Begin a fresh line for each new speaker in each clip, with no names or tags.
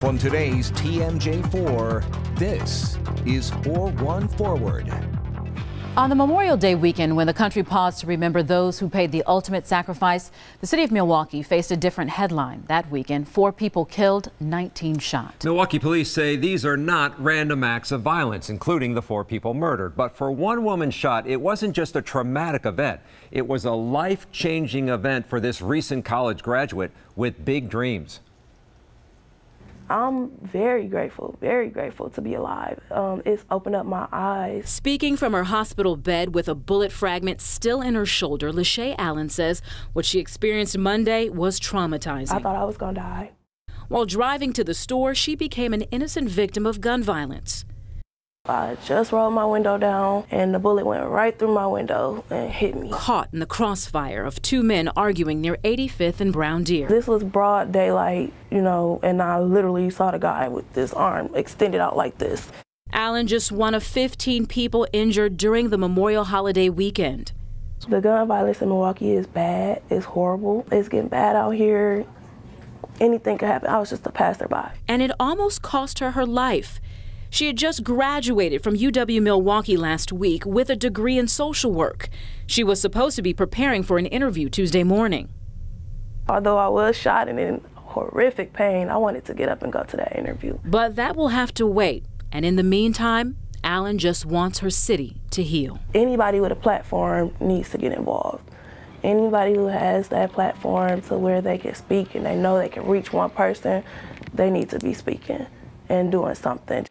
On today's TMJ4, this is 4-1 Forward.
On the Memorial Day weekend, when the country paused to remember those who paid the ultimate sacrifice, the city of Milwaukee faced a different headline. That weekend, 4 people killed, 19 shot.
Milwaukee police say these are not random acts of violence, including the 4 people murdered. But for one woman shot, it wasn't just a traumatic event. It was a life-changing event for this recent college graduate with big dreams.
I'm very grateful to be alive. It's opened up my eyes.
Speaking from her hospital bed with a bullet fragment still in her shoulder, Lachey Allen says what she experienced Monday was traumatizing.
I thought I was gonna die.
While driving to the store, she became an innocent victim of gun violence.
I just rolled my window down and the bullet went right through my window and hit me.
Caught in the crossfire of 2 men arguing near 85th and Brown Deer.
This was broad daylight, you know, and I literally saw the guy with this arm extended out like this.
Allen just one of 15 people injured during the Memorial Holiday weekend.
The gun violence in Milwaukee is bad, it's horrible, it's getting bad out here. Anything could happen. I was just a passerby.
And it almost cost her her life. She had just graduated from UW Milwaukee last week with a degree in social work. She was supposed to be preparing for an interview Tuesday morning.
Although I was shot and in horrific pain, I wanted to get up and go to that interview.
But that will have to wait. And in the meantime, Allen just wants her city to heal.
Anybody with a platform needs to get involved. Anybody who has that platform to where they can speak and they know they can reach one person, they need to be speaking and doing something.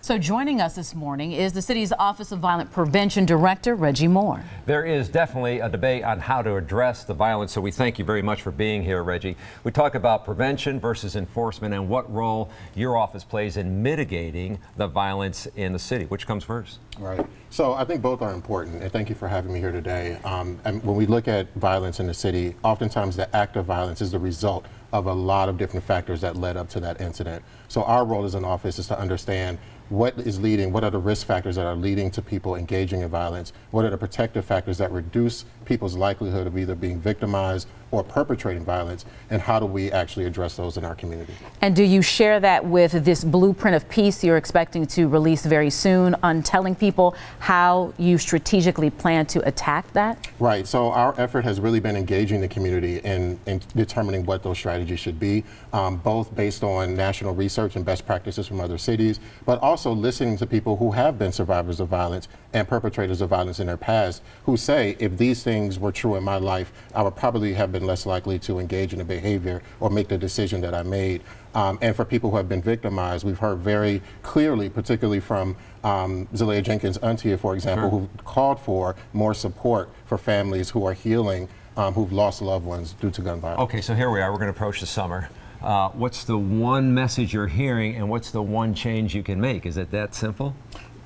So joining us this morning is the city's Office of Violent Prevention Director Reggie Moore.
There is definitely a debate on how to address the violence, so we thank you very much for being here, Reggie. We talk about prevention versus enforcement and what role your office plays in mitigating the violence in the city. Which comes first?
Right. So I think both are important, and thank you for having me here today. And when we look at violence in the city, oftentimes the act of violence is the result of a lot of different factors that led up to that incident. So our role as an office is to understand what is leading, what are the risk factors that are leading to people engaging in violence? What are the protective factors that reduce people's likelihood of either being victimized or perpetrating violence? And how do we actually address those in our community?
And do you share that with this blueprint of peace you're expecting to release very soon on telling people how you strategically plan to attack that?
Right. So our effort has really been engaging the community in determining what those strategies should be, both based on national research and best practices from other cities, but also listening to people who have been survivors of violence and perpetrators of violence in their past who say, if these things were true in my life, I would probably have been less likely to engage in a behavior or make the decision that I made. And for people who have been victimized, we've heard very clearly, particularly from Zalea Jenkins' auntie, for example, who called for more support for families who are healing, who've lost loved ones due to gun violence.
Okay, so here we are. We're going to approach the summer. What's the one message you're hearing, and what's the one change you can make? Is it that simple?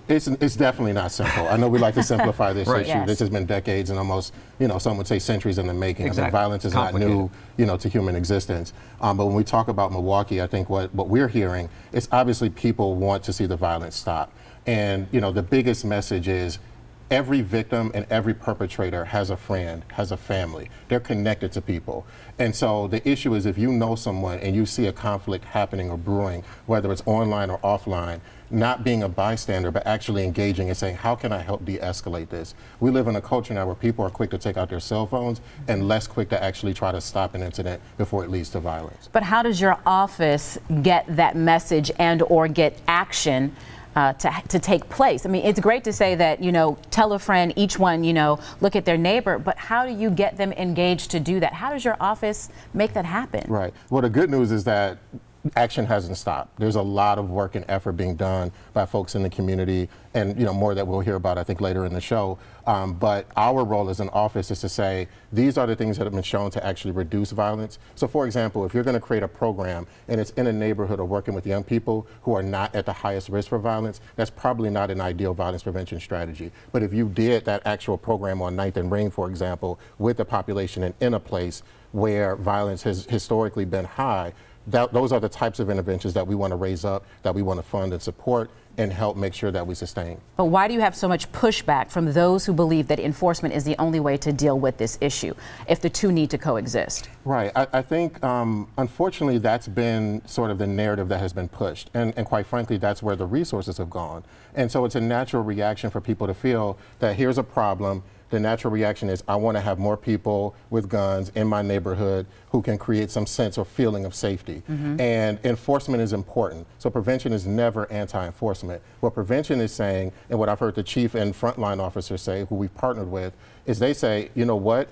It's definitely not simple. I know we like to simplify this
Right.
issue.
Yes.
This has been decades and almost, some would say centuries in the making.
Exactly.
I mean, violence is not new, to human existence. But when we talk about Milwaukee, I think what we're hearing is obviously people want to see the violence stop. And, the biggest message is every victim and every perpetrator has a friend, has a family. They're connected to people. And so the issue is, if you know someone and you see a conflict happening or brewing, whether it's online or offline, not being a bystander, but actually engaging and saying, how can I help de-escalate this? We live in a culture now where people are quick to take out their cell phones and less quick to actually try to stop an incident before it leads to violence.
But how does your office get that message and or get action to take place? I mean, it's great to say that, tell a friend, each one, look at their neighbor, but how do you get them engaged to do that? How does your office make that happen? Right.
Well, the good news is that action hasn't stopped. There's a lot of work and effort being done by folks in the community, and more that we'll hear about, I think, later in the show. But our role as an office is to say, these are the things that have been shown to actually reduce violence. So for example, if you're going to create a program and it's in a neighborhood or working with young people who are not at the highest risk for violence, that's probably not an ideal violence prevention strategy. But if you did that actual program on 9th and Ring, for example, with the population and in a place where violence has historically been high, those are the types of interventions that we want to raise up, that we want to fund and support, and help make sure that we sustain.
But why do you have so much pushback from those who believe that enforcement is the only way to deal with this issue, if the two need to coexist?
Right. I think, unfortunately, that's been sort of the narrative that has been pushed. And quite frankly, that's where the resources have gone. And so it's a natural reaction for people to feel that here's a problem. The natural reaction is, I want to have more people with guns in my neighborhood who can create some sense or feeling of safety. And enforcement is important. So prevention is never anti-enforcement. What prevention is saying, and what I've heard the chief and frontline officers say, who we've partnered with, is they say, you know what?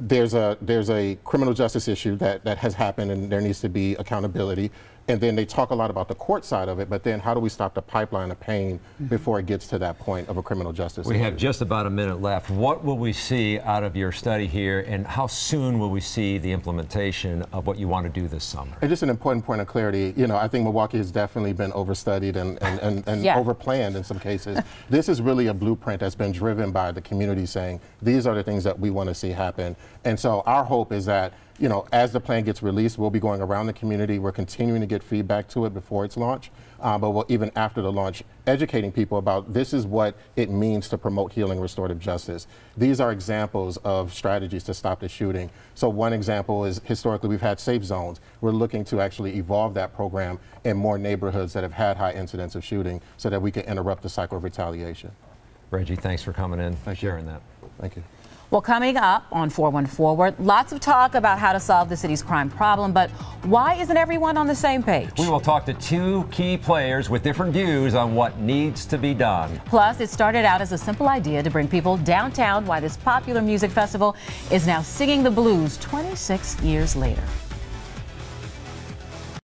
There's a criminal justice issue that has happened, and there needs to be accountability. And then they talk a lot about the court side of it, but then how do we stop the pipeline of pain before it gets to that point of a criminal justice issue?
We have just about a minute left. What will we see out of your study here, and how soon will we see the implementation of what you want to do this summer?
And just an important point of clarity, you know, I think Milwaukee has definitely been overstudied and overplanned in some cases. This is really a blueprint that's been driven by the community saying, these are the things that we want to see happen. And so our hope is that, you know, as the plan gets released, we'll be going around the community. We're continuing to get feedback to it before its launch, but we'll, even after the launch, educating people about this is what it means to promote healing restorative justice. These are examples of strategies to stop the shooting. So one example is, historically, we've had safe zones. We're looking to actually evolve that program in more neighborhoods that have had high incidents of shooting so that we can interrupt the cycle of retaliation.
Reggie, thanks for coming in and sharing that.
Thank you.
Well, coming up on 4-1 Forward, lots of talk about how to solve the city's crime problem, but why isn't everyone on the same page?
We will talk to two key players with different views on what needs to be done.
Plus, it started out as a simple idea to bring people downtown, why this popular music festival is now singing the blues 26 years later.